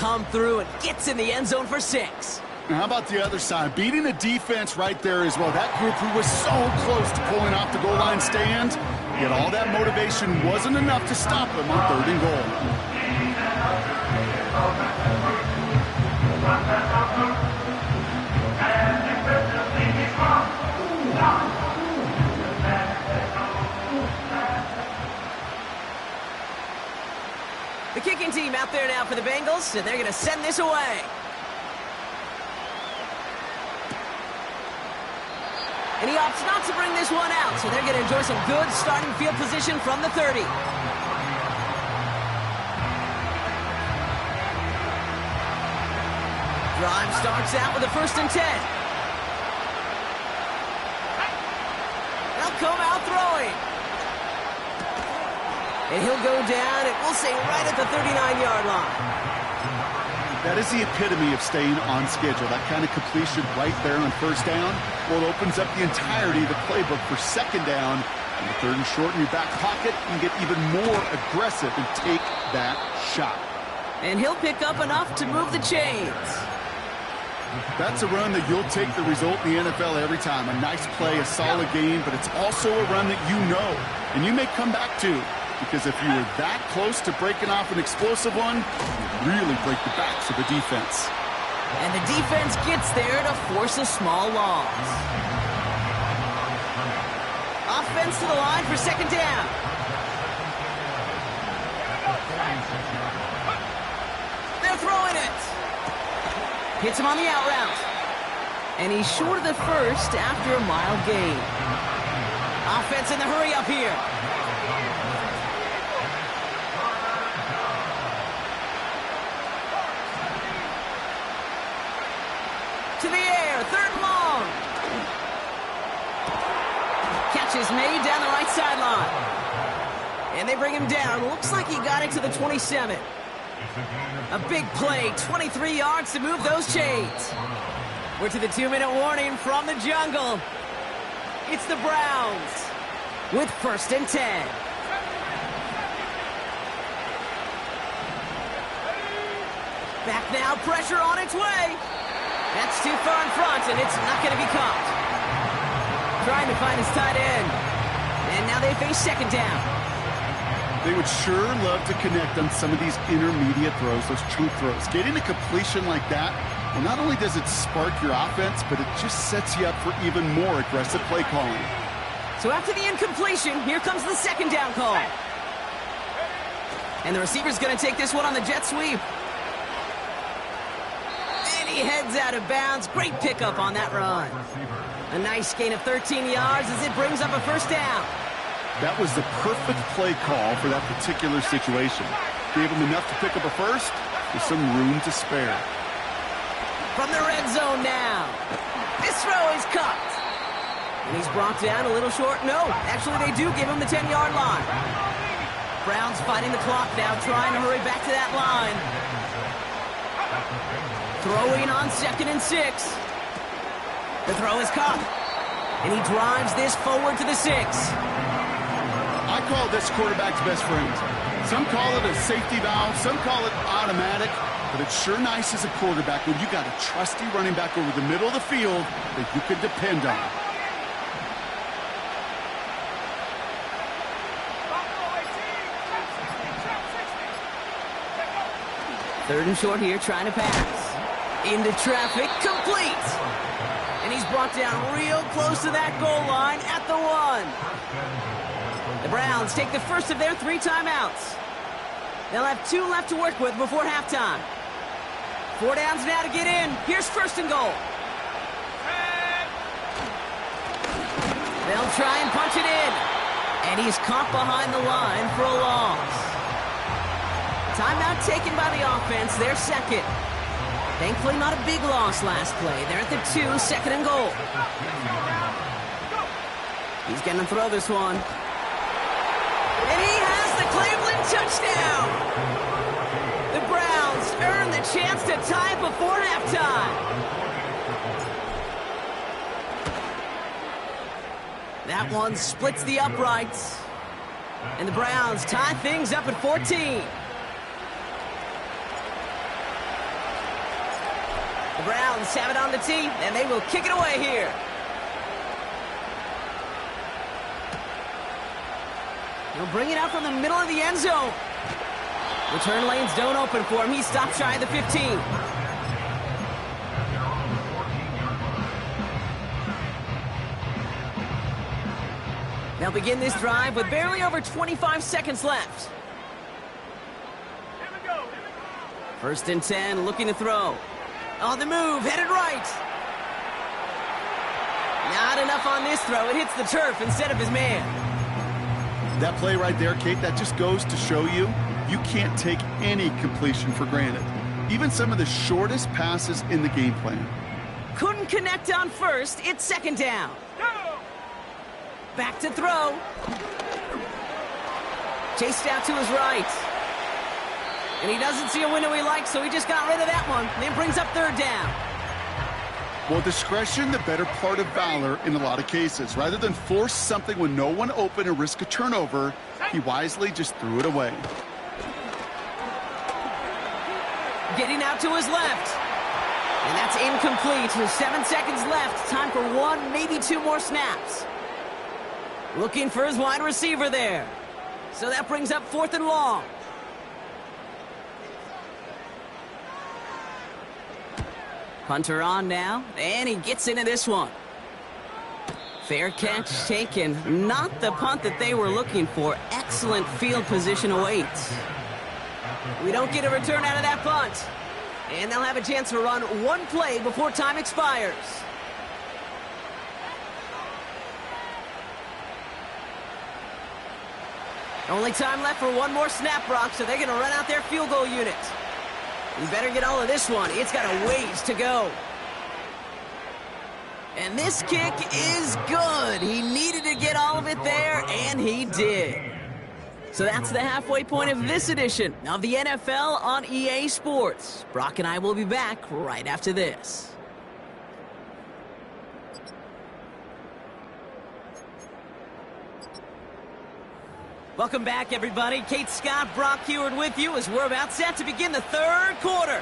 come through and gets in the end zone for 6. Now, how about the other side? Beating the defense right there as well. That group who was so close to pulling off the goal line stand, yet all that motivation wasn't enough to stop them on 3rd and goal. The kicking team out there now for the Bengals, and they're going to send this away. And he opts not to bring this one out, so they're going to enjoy some good starting field position from the 30. Drive starts out with a 1st and 10. They'll come out throwing. And he'll go down, and we'll say right at the 39-yard line. That is the epitome of staying on schedule. That kind of completion right there on 1st down. Well, it opens up the entirety of the playbook for 2nd down. And the 3rd and short in your back pocket, you can get even more aggressive and take that shot. And he'll pick up enough to move the chains. That's a run that you'll take the result in the NFL every time. A nice play, a solid game, but it's also a run that you know and you may come back to. Because if you were that close to breaking off an explosive one, you really break the backs of the defense. And the defense gets there to force a small loss. Offense to the line for 2nd down. They're throwing it. Hits him on the out route. And he's short of the 1st after a mild gain. Offense in the hurry up here. To the air, 3rd and long. Catch is made down the right sideline. And they bring him down. Looks like he got it to the 27. A big play, 23 yards to move those chains. We're to the 2-minute warning from the jungle. It's the Browns with 1st and 10. Back now, pressure on its way. That's too far in front, and it's not going to be caught. Trying to find his tight end. And now they face 2nd down. They would sure love to connect on some of these intermediate throws, those true throws. Getting a completion like that, well, not only does it spark your offense, but it just sets you up for even more aggressive play calling. So after the incompletion, here comes the 2nd down call. And the receiver's going to take this one on the jet sweep. He heads out of bounds. Great pickup on that run. A nice gain of 13 yards as it brings up a 1st down. That was the perfect play call for that particular situation. Gave him enough to pick up a 1st with some room to spare. From the red zone now. This throw is cut. And he's brought down a little short. No, actually they do give him the 10-yard line. Browns fighting the clock now, trying to hurry back to that line. Throwing on 2nd and 6. The throw is caught. And he drives this forward to the 6. I call this quarterback's best friend. Some call it a safety valve, some call it automatic, but it's sure nice as a quarterback when you got a trusty running back over the middle of the field that you can depend on. Third and short here, trying to pass. Into traffic, complete. And he's brought down real close to that goal line at the 1. The Browns take the first of their 3 timeouts. They'll have 2 left to work with before halftime. 4 downs now to get in. Here's 1st and goal. They'll try and punch it in. And he's caught behind the line for a loss. Timeout taken by the offense, their 2nd. Thankfully, not a big loss last play. They're at the 2, 2nd and goal. He's going to throw this one. And he has the Cleveland touchdown. The Browns earn the chance to tie before halftime. That one splits the uprights. And the Browns tie things up at 14. The Browns have it on the tee, and they will kick it away here. He'll bring it out from the middle of the end zone. Return lanes don't open for him. He stopped shy of the 15. They'll begin this drive with barely over 25 seconds left. First and 10, looking to throw. On the move, headed right. Not enough on this throw. It hits the turf instead of his man. That play right there, Kate, that just goes to show you can't take any completion for granted. Even some of the shortest passes in the game plan. Couldn't connect on first. It's second down. Back to throw. Chased out to his right. And he doesn't see a window he likes, so he just got rid of that one. Then brings up third down. Well, discretion, the better part of valor in a lot of cases. Rather than force something when no one open and risk a turnover, he wisely just threw it away. Getting out to his left. And that's incomplete. With 7 seconds left. Time for one, maybe two more snaps. Looking for his wide receiver there. So that brings up fourth and long. Punter on now, and he gets into this one. Fair catch taken. Not the punt that they were looking for. Excellent field position awaits. We don't get a return out of that punt. And they'll have a chance to run one play before time expires. Only time left for one more snap, Brock, so they're going to run out their field goal unit. You better get all of this one. It's got a ways to go. And this kick is good. He needed to get all of it there, and he did. So that's the halfway point of this edition of the NFL on EA Sports. Brock and I will be back right after this. Welcome back, everybody. Kate Scott, Brock Huard with you as we're about set to begin the third quarter.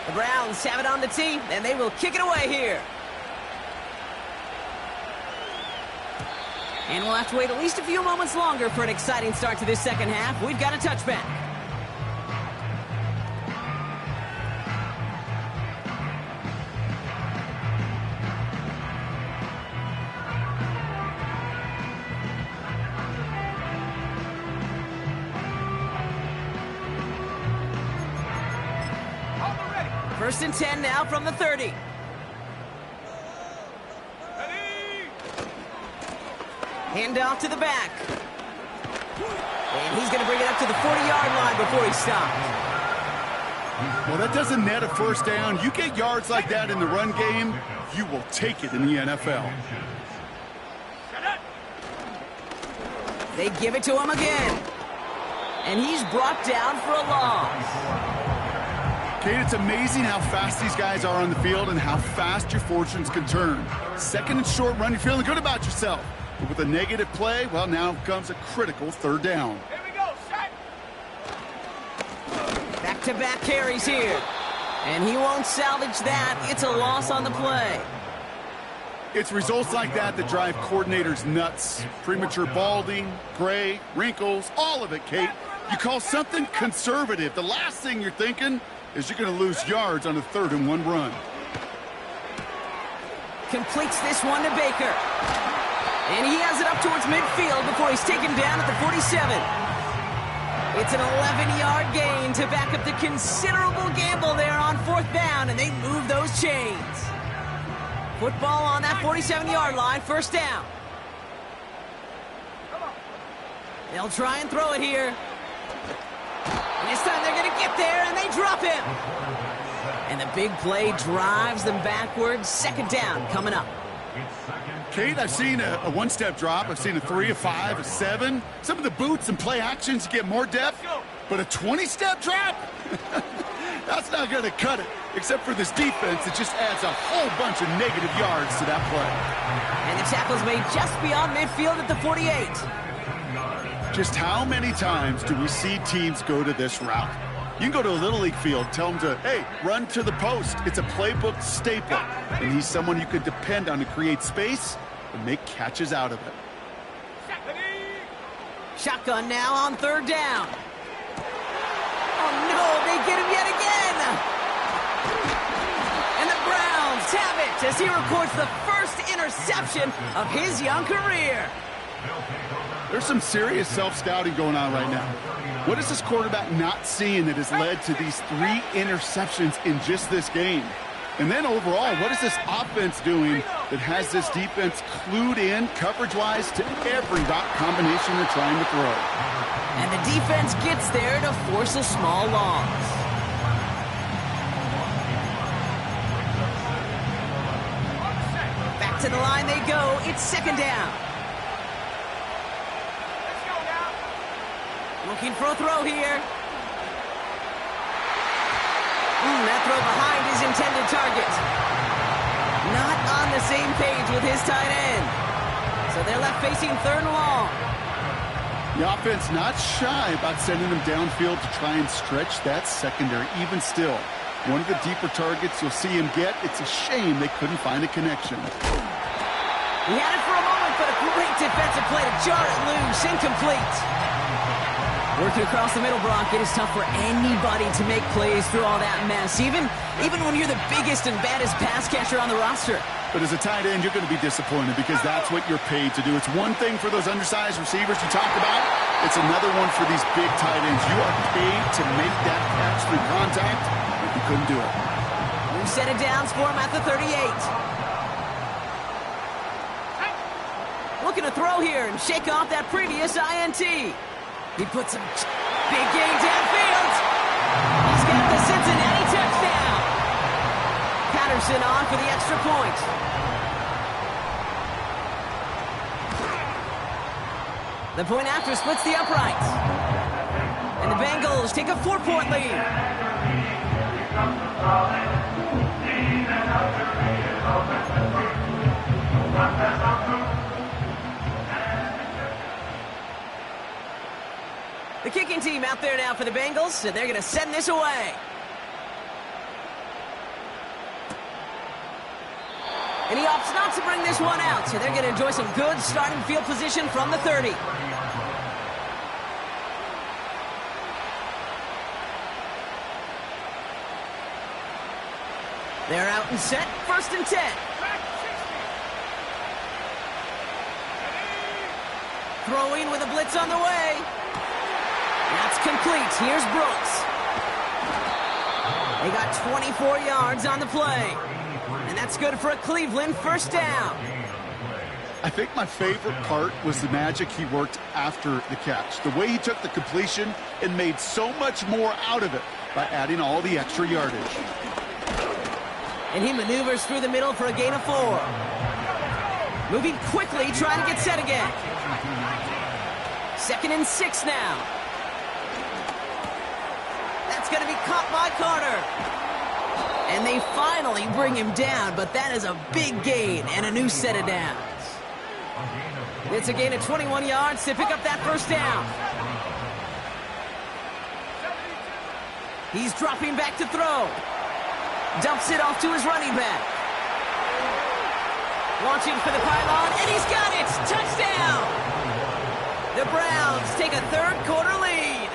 The Browns have it on the tee, and they will kick it away here. And we'll have to wait at least a few moments longer for an exciting start to this second half. We've got a touchback. First and 10 now from the 30. Hand off to the back. And he's going to bring it up to the 40-yard line before he stopped. Well, that doesn't net a first down. You get yards like that in the run game, you will take it in the NFL. They give it to him again. And he's brought down for a loss. Kate, it's amazing how fast these guys are on the field and how fast your fortunes can turn. Second and short run, you're feeling good about yourself. But with a negative play, well, now comes a critical third down. Here we go, set. Back-to-back carries here. And he won't salvage that. It's a loss on the play. It's results like that that drive coordinators nuts. Premature balding, gray, wrinkles, all of it, Kate. You call something conservative. The last thing you're thinking is you're going to lose yards on a 3rd and 1 run. Completes this one to Baker. And he has it up towards midfield before he's taken down at the 47. It's an 11-yard gain to back up the considerable gamble there on 4th down, and they move those chains. Football on that 47-yard line, first down. They'll try and throw it here. And this time they're going to get there, and they drop him. And the big play drives them backwards. Second down coming up. Kate, I've seen a one-step drop. I've seen a 3, a 5, a 7. Some of the boots and play actions get more depth. But a 20-step drop? That's not going to cut it. Except for this defense, it just adds a whole bunch of negative yards to that play. And the tackle's made just beyond midfield at the 48. Just how many times do we see teams go to this route? You can go to a Little League field, tell him to, hey, run to the post. It's a playbook staple. And he's someone you could depend on to create space and make catches out of it. Shotgun now on third down. Oh, no, they get him yet again. And the Browns have it as he records the first interception of his young career. There's some serious self-scouting going on right now. What is this quarterback not seeing that has led to these 3 interceptions in just this game? And then overall, what is this offense doing that has this defense clued in coverage-wise to every route combination they're trying to throw? And the defense gets there to force a small loss. Back to the line they go. It's second down. Looking for a throw here. That throw behind his intended target. Not on the same page with his tight end. So they're left facing third and long. The offense not shy about sending them downfield to try and stretch that secondary. Even still, one of the deeper targets you'll see him get. It's a shame they couldn't find a connection. He had it for a moment, but a great defensive play to jar it loose. Incomplete. Working across the middle, Brock, it is tough for anybody to make plays through all that mess, even when you're the biggest and baddest pass catcher on the roster. But as a tight end, you're going to be disappointed because that's what you're paid to do. It's one thing for those undersized receivers you talked about. It's another one for these big tight ends. You are paid to make that catch through contact, but you couldn't do it. New set of downs for him at the 38. Looking to throw here and shake off that previous INT. He puts some big game downfield. He's got the Cincinnati touchdown. Patterson on for the extra point. The point after splits the uprights. And the Bengals take a 4-point lead. The kicking team out there now for the Bengals, and they're going to send this away. And he opts not to bring this one out, so they're going to enjoy some good starting field position from the 30. They're out and set, 1st and 10. Throwing with a blitz on the way. That's complete. Here's Brooks. They got 24 yards on the play. And that's good for a Cleveland 1st down. I think my favorite part was the magic he worked after the catch. The way he took the completion and made so much more out of it by adding all the extra yardage. And he maneuvers through the middle for a gain of 4. Moving quickly, trying to get set again. 2nd and 6 now. That's going to be caught by Carter. And they finally bring him down, but that is a big gain and a new set of downs. It's a gain of 21 yards to pick up that 1st down. He's dropping back to throw. Dumps it off to his running back. Launching for the pylon, and he's got it! Touchdown! The Browns take a 3rd quarter lead.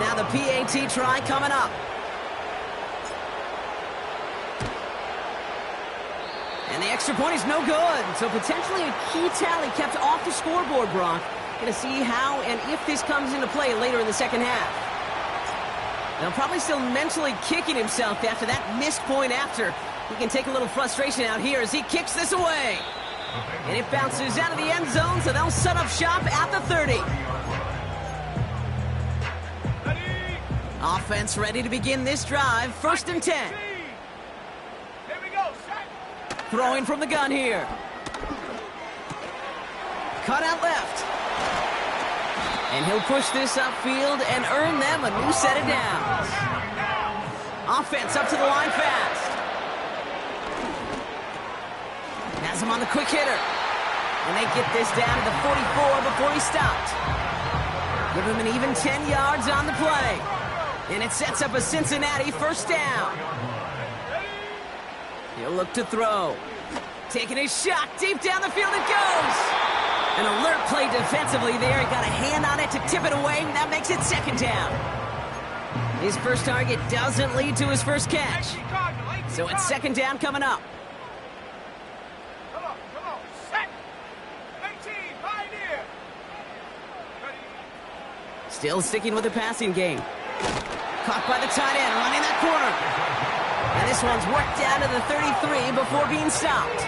Now the PAT try coming up. And the extra point is no good. So potentially a key tally kept off the scoreboard, Brock. Going to see how and if this comes into play later in the 2nd half. Now probably still mentally kicking himself after that missed point after. He can take a little frustration out here as he kicks this away. And it bounces out of the end zone, so they'll set up shop at the 30. Offense ready to begin this drive. 1st and 10. Here we go. Throwing from the gun here. Cut out left. And he'll push this upfield and earn them a new set of downs. Offense up to the line fast. Has him on the quick hitter. And they get this down to the 44 before he stopped. Give him an even 10 yards on the play. And it sets up a Cincinnati first down. He'll look to throw. Taking his shot deep down the field it goes. An alert play defensively there. He got a hand on it to tip it away. That makes it second down. His first target doesn't lead to his first catch. So it's second down coming up. Come on. Set. 18, pioneer. Ready. Still sticking with the passing game. Caught by the tight end, running that corner. And this one's worked down to the 33 before being stopped.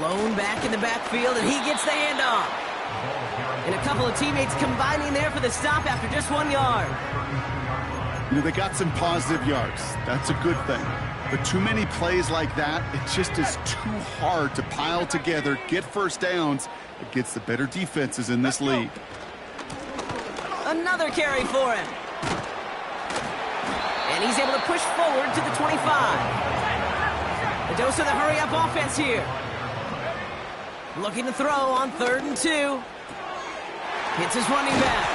Lone back in the backfield, and he gets the handoff. And a couple of teammates combining there for the stop after just 1 yard. You know, they got some positive yards. That's a good thing. But too many plays like that, it just is too hard to pile together, get first downs against the better defenses in this league. Another carry for him. And he's able to push forward to the 25. A dose of the hurry-up offense here. Looking to throw on 3rd and 2. Hits his running back.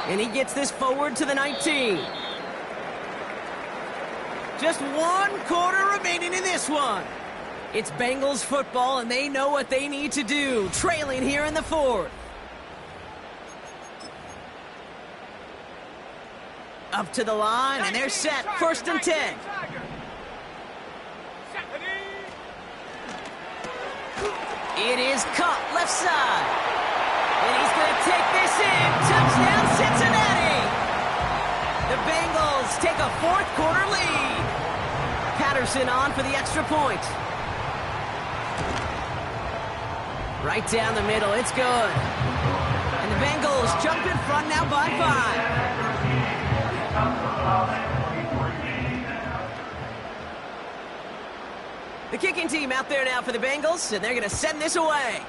And he gets this forward to the 19. Just 1 quarter remaining in this one. It's Bengals football, and they know what they need to do. Trailing here in the 4th. Up to the line, and they're set. 1st and 10. It is cut left side. And he's going to take this in. Touchdown, Cincinnati. The Bengals take a 4th quarter lead. Patterson on for the extra point. Right down the middle. It's good. And the Bengals jump in front now by 5. The kicking team out there now for the Bengals, and they're going to send this away.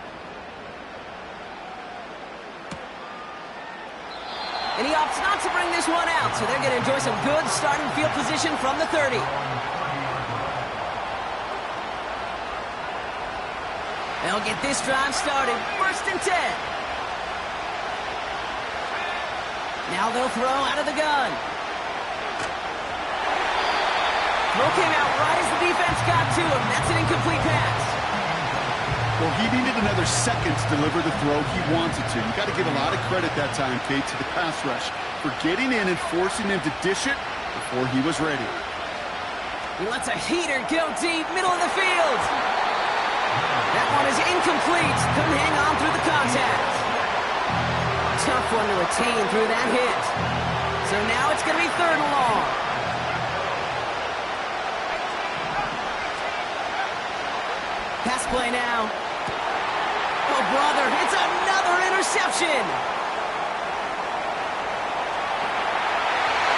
And he opts not to bring this one out, so they're going to enjoy some good starting field position from the 30. They'll get this drive started. 1st and 10. Now they'll throw out of the gun. Throw came out right as the defense got to him. That's an incomplete pass. Well, he needed another second to deliver the throw he wanted to. You got to give a lot of credit that time, Kate, to the pass rush for getting in and forcing him to dish it before he was ready. He lets a heater go deep, middle of the field. That one is incomplete. Couldn't hang on through the contact. Tough one to retain through that hit. So now it's going to be 3rd and long. Pass play now. Oh, brother, it's another interception.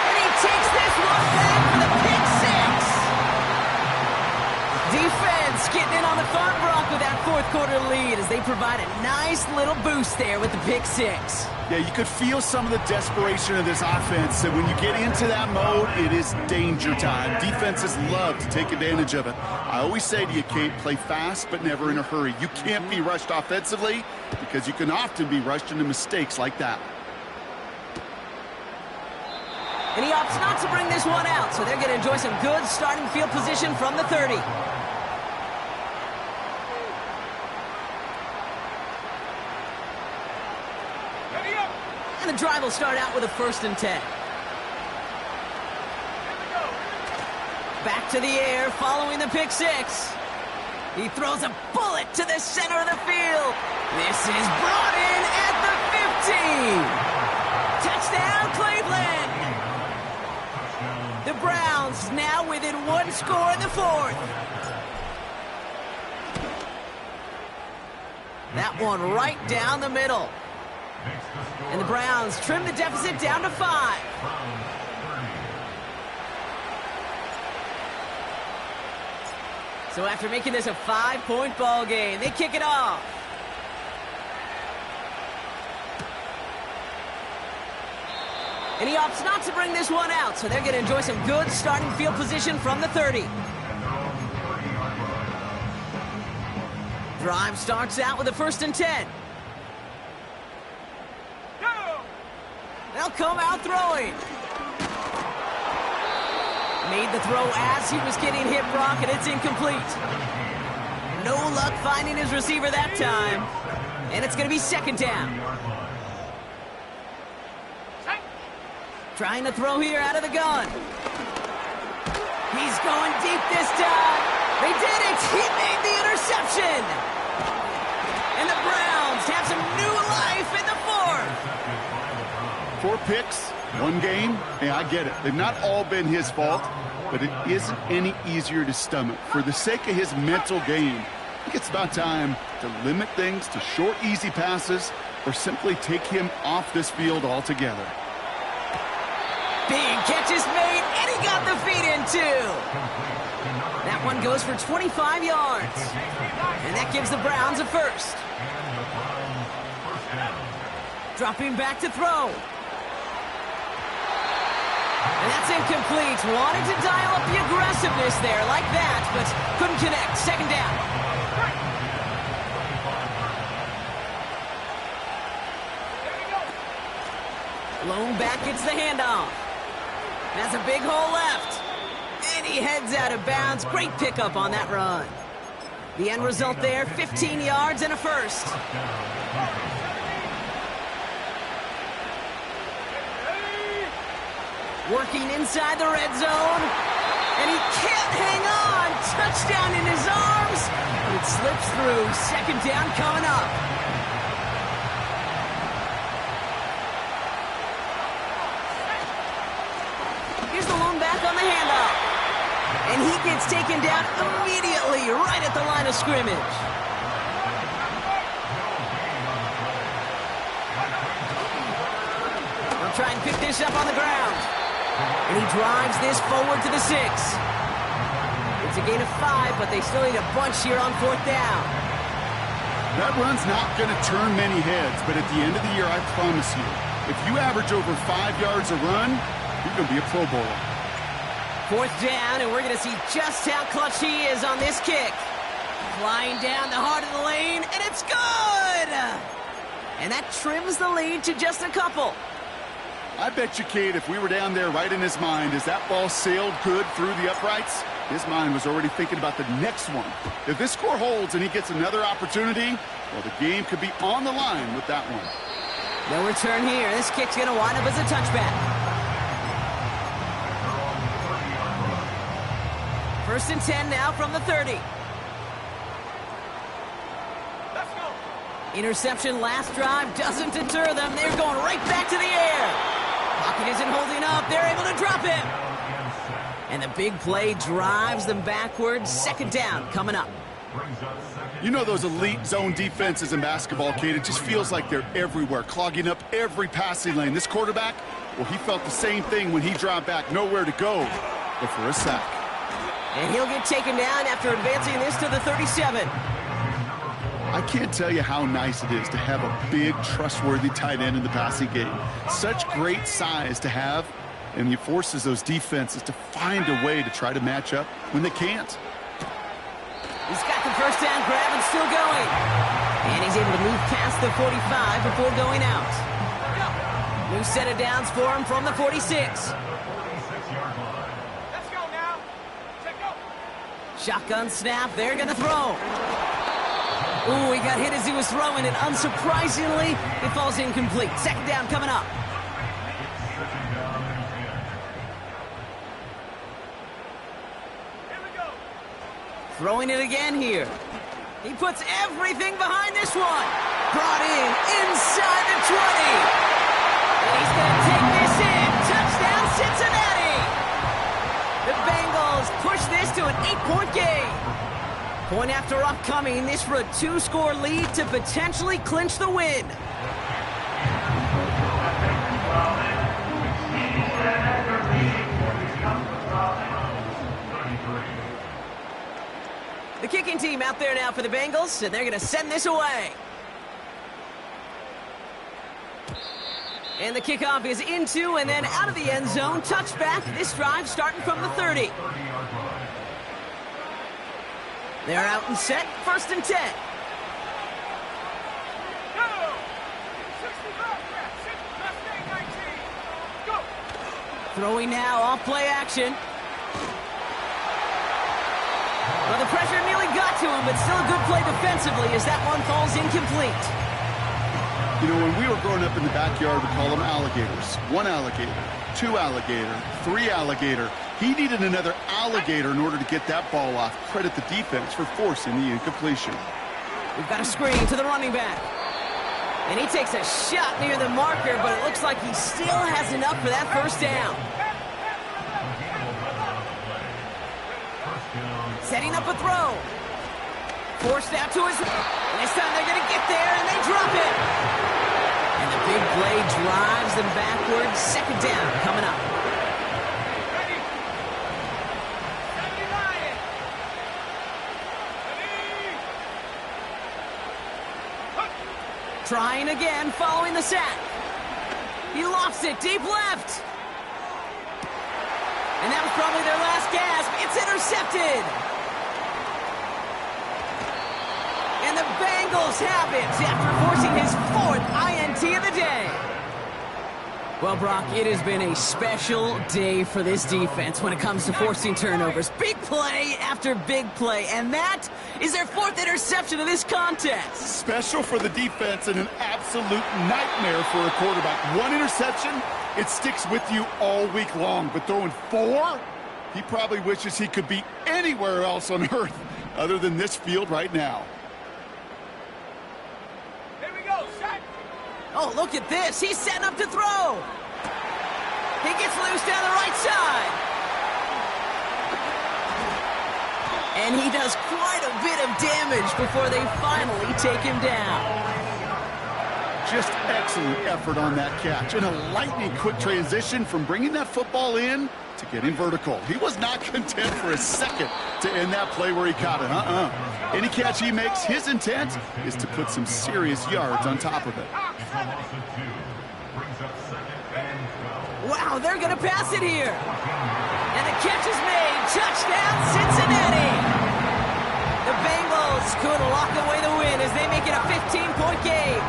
And he takes this one back for the pick 6. Defense getting in on the Farm Bronc with that 4th quarter lead as they provide a nice little boost there with the pick 6. Yeah, you could feel some of the desperation of this offense. And when you get into that mode, it is danger time. Defenses love to take advantage of it. I always say to you, Kate, play fast but never in a hurry. You can't be rushed offensively because you can often be rushed into mistakes like that. And he opts not to bring this one out, so they're going to enjoy some good starting field position from the 30. And the drive will start out with a 1st and 10. Back to the air, following the pick 6. He throws a bullet to the center of the field. This is brought in at the 15. Touchdown, Cleveland. The Browns now within 1 score in the 4th. That one right down the middle. And the Browns trim the deficit down to 5. So after making this a 5-point ball game, they kick it off. And he opts not to bring this one out, so they're going to enjoy some good starting field position from the 30. Drive starts out with a 1st and 10. They'll come out throwing. Made the throw as he was getting hit, Brock, and it's incomplete. No luck finding his receiver that time. And it's going to be second down. Trying to throw here out of the gun. He's going deep this time. They did it. He made the interception. And the Browns have some new life in the fourth. 4 picks, 1 game. Yeah, I get it. They've not all been his fault, but it isn't any easier to stomach. For the sake of his mental game, I think it's about time to limit things to short, easy passes or simply take him off this field altogether. Big catch is made, and he got the feet in, too. That one goes for 25 yards. And that gives the Browns a first. Dropping back to throw. And that's incomplete. Wanted to dial up the aggressiveness there like that, but couldn't connect. Second down. Lone back gets the handoff. Has a big hole left. And he heads out of bounds. Great pickup on that run. The end result there, 15 yards and a first. Working inside the red zone. And he can't hang on. Touchdown in his arms. But it slips through. Second down coming up. Here's the lone back on the handoff. And he gets taken down immediately right at the line of scrimmage. They'll try and pick this up on the ground. And he drives this forward to the 6. It's a gain of 5, but they still need a bunch here on 4th down. That run's not going to turn many heads, but at the end of the year, I promise you, if you average over 5 yards a run, you're going to be a Pro Bowler. 4th down, and we're going to see just how clutch he is on this kick. Flying down the heart of the lane, and it's good! And that trims the lead to just a couple. I bet you, Kate, if we were down there right in his mind as that ball sailed good through the uprights, his mind was already thinking about the next one. If this score holds and he gets another opportunity, well, the game could be on the line with that one. No return here. This kick's going to wind up as a touchback. 1st and 10 now from the 30. Let's go. Interception last drive doesn't deter them. They're going right back to the air. Pocket isn't holding up. They're able to drop him. And the big play drives them backwards. Second down coming up. You know those elite zone defenses in basketball, Kate, it just feels like they're everywhere, clogging up every passing lane. This quarterback, well, he felt the same thing when he dropped back. Nowhere to go but for a sack. And he'll get taken down after advancing this to the 37. I can't tell you how nice it is to have a big, trustworthy tight end in the passing game. Such great size to have, and he forces those defenses to find a way to try to match up when they can't. He's got the first down grab and still going. And he's able to move past the 45 before going out. New set of downs for him from the 46. Let's go now. Take go. Shotgun snap. They're going to throw. Ooh, he got hit as he was throwing it. Unsurprisingly, it falls incomplete. Second down coming up. Here we go. Throwing it again here. He puts everything behind this one. Brought in inside the 20. And he's going to take this in. Touchdown, Cincinnati. The Bengals push this to an 8-point game. Point after upcoming, this for a 2-score lead to potentially clinch the win. The kicking team out there now for the Bengals, and they're going to send this away. And the kickoff is into and then out of the end zone. Touchback, this drive starting from the 30. They're out and set, 1st and 10. Go. 65, yeah, 6, last day, 19. Throwing now, off play action. Well, the pressure nearly got to him, but still a good play defensively as that one falls incomplete. You know, when we were growing up in the backyard, we call them alligators. 1 alligator, 2 alligator, 3 alligator. He needed another alligator in order to get that ball off. Credit the defense for forcing the incompletion. We've got a screen to the running back. And he takes a shot near the marker, but it looks like he still has enough for that first down. Setting up a throw. Forced out to his... And this time they're going to get there, and they drop it. And the big play drives them backwards. Second down coming up. Ready. 79. Trying again, following the sack. He lofts it deep left. And that was probably their last gasp. It's intercepted. And the Bengals have it after forcing his 4th INT of the day. Well, Brock, it has been a special day for this defense when it comes to forcing turnovers. Big play after big play, and that is their 4th interception of this contest. Special for the defense and an absolute nightmare for a quarterback. 1 interception, it sticks with you all week long. But throwing 4, he probably wishes he could be anywhere else on earth other than this field right now. Here we go, set. Oh, look at this. He's setting up to throw. He gets loose down the right side. And he does quite a bit of damage before they finally take him down. Just excellent effort on that catch. And a lightning quick transition from bringing that football in to getting vertical. He was not content for a second to end that play where he caught it. Any catch he makes, his intent is to put some serious yards on top of it. Wow, they're going to pass it here. And the catch is made. Touchdown, Cincinnati. The Bengals could lock away the win as they make it a 15-point game.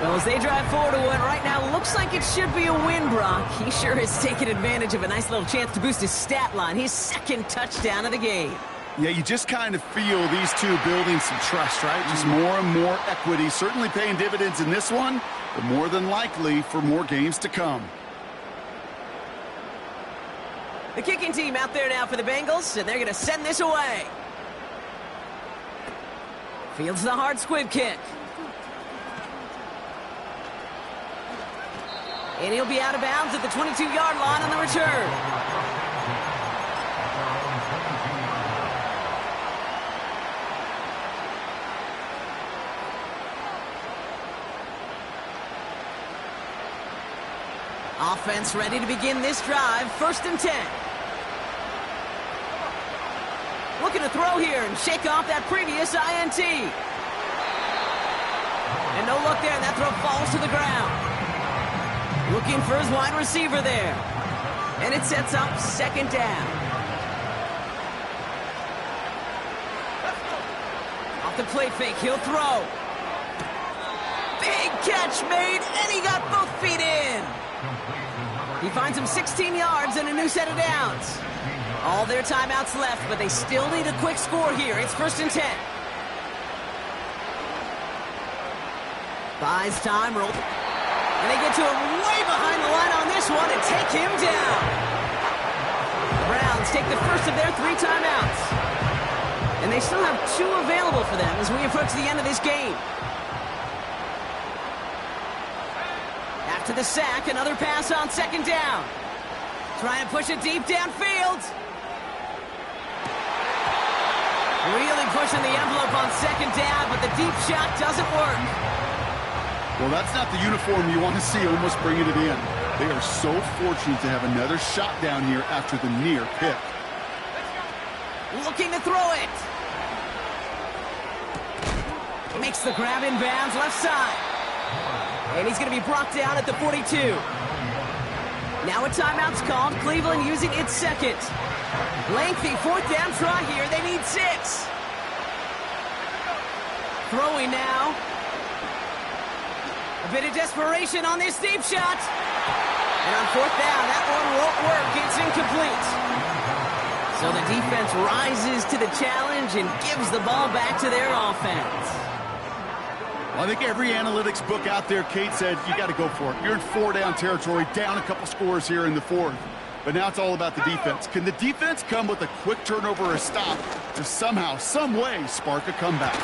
Well, as they drive forward to what right now looks like it should be a win, Brock. He sure has taken advantage of a nice little chance to boost his stat line. His 2nd touchdown of the game. Yeah, you just kind of feel these two building some trust, right? Just more and more equity. Certainly paying dividends in this one, but more than likely for more games to come. The kicking team out there now for the Bengals, and they're going to send this away. Fields the hard squib kick. And he'll be out of bounds at the 22-yard line on the return. Offense ready to begin this drive. 1st and 10. Looking to throw here and shake off that previous INT. And no luck there. That throw falls to the ground. Looking for his wide receiver there. And it sets up 2nd down. Off the play fake, he'll throw. Big catch made, and he got both feet in. He finds him 16 yards and a new set of downs. All their timeouts left, but they still need a quick score here. It's 1st and 10. Buys time, roll. And they get to him way behind the line on this one and take him down. The Browns take the first of their 3 timeouts. And they still have 2 available for them as we approach the end of this game. After the sack, another pass on 2nd down. Trying to push it deep downfield. Really pushing the envelope on 2nd down, but the deep shot doesn't work. Well, that's not the uniform you want to see almost bringing it in. They are so fortunate to have another shot down here after the near pick. Looking to throw it. Makes the grab in bounds left side. And he's going to be brought down at the 42. Now a timeout's called. Cleveland using its 2nd. Lengthy 4th down try here. They need 6. Throwing now. A bit of desperation on this deep shot. And on fourth down, that one won't work. It's incomplete. So the defense rises to the challenge and gives the ball back to their offense. Well, I think every analytics book out there, Kate, said you got to go for it. You're in 4-down territory, down a couple scores here in the fourth. But now it's all about the defense. Can the defense come with a quick turnover or a stop to somehow, some way, spark a comeback?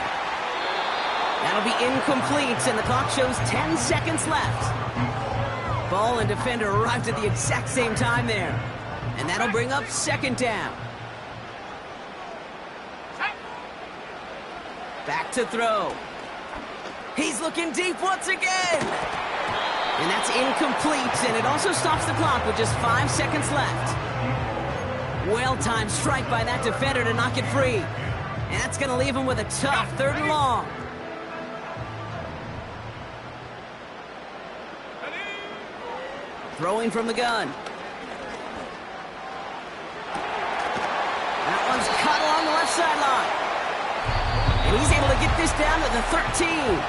That'll be incomplete, and the clock shows 10 seconds left. Ball and defender arrived at the exact same time there. And that'll bring up second down. Back to throw. He's looking deep once again. And that's incomplete, and it also stops the clock with just 5 seconds left. Well-timed strike by that defender to knock it free. And that's going to leave him with a tough third and long. Throwing from the gun. That one's cut along the left sideline. And he's able to get this down to the 13.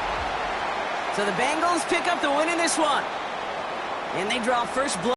So the Bengals pick up the win in this one. And they draw first blood.